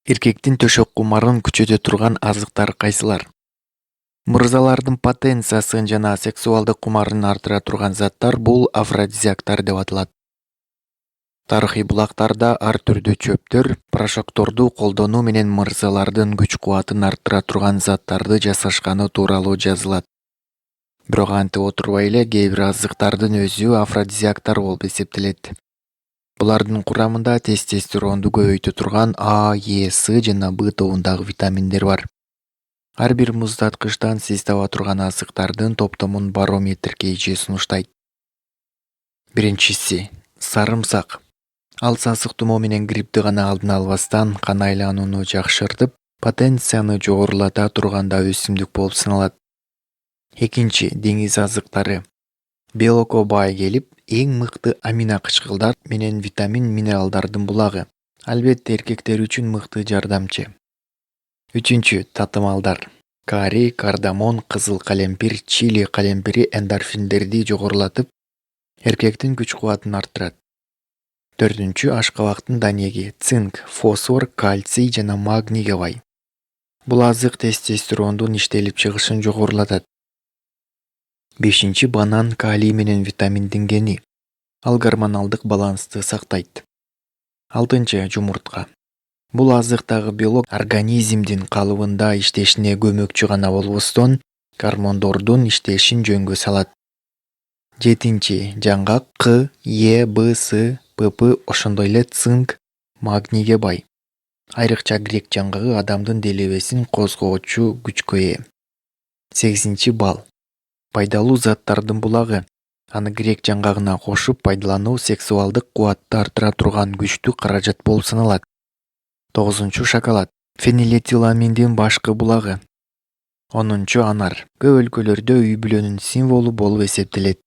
Эркектин төшөк кумарын күчөтө турган азыктар кайсылар? Мырзалардын потенциясын жана сексуалдык кумарын артыра турган заттар бул афродизиактар деп аталат. Тарыхый булактарда ар түрдүү чөптөр, порошокторду колдонуу менен мырзалардын күч кубатын арттыра турган заттарды жасашканы тууралуу жазылат. Бирок антип отурбай эле кээ бир азыктардын өзү афродизиактар болуп эсептелет. Булардын курамында тестостеронду көбөйтө турган А, Е, С жана В тобундагы витаминдер бар. Ар бир муздаткычтан сиз таба турган азыктардын топтомун барометр КЖ сунуштайт. Биринчиси — сарымсак. Ал сасык тумоо менен гриппти гана алдын албастан кан айланууну жакшыртып, потенцияны жогорулата турган да өсүмдүк болуп саналат. Экинчи — деңиз азыктары. Белокко бай келип, эң мыкты амино кычкылдар менен витамин минералдардын булагы. Албетте эркектер үчүн мыкты жардамчы. Үчүнчү — татымалдар. Карри, кардамон, кызыл калемпир, чили калемпири эндорфиндерди жогорулатып, эркектин күч кубатын арттырат. Төртүнчү — ашкабактын данеги. Цинк, фосфор, кальций жана магнийге бай. Бул азык тестостерондун иштелип чыгышын жогорулатат. Бешинчи — банан калий менен витаминдин кени. Ал гормоналдык балансты сактайт. Алтынчы — жумуртка. Бул азыктагы белок организмдин калыбында иштешине көмөкчү гана болбостон, гормондордун иштешин жөнгө салат. Жетинчи — жаңгак К, Е, Б, С, ПП ошондой эле цинк, магнийге бай. Айрыкча грек жаңгагы адамдын делебесин козгоочу күчкө ээ. Сегизинчи — бал. Пайдалуу заттардын булагы. Аны грек жаңгагына кошуп пайдалануу сексуалдык кубатты арттыра турган күчтүү каражат болуп саналат. Тогузунчу — шоколад. Фенилетиламиндин башкы булагы. Онунчу — анар. Көп өлкөлөрдө үй бүлөнүн символу болуп эсептелет.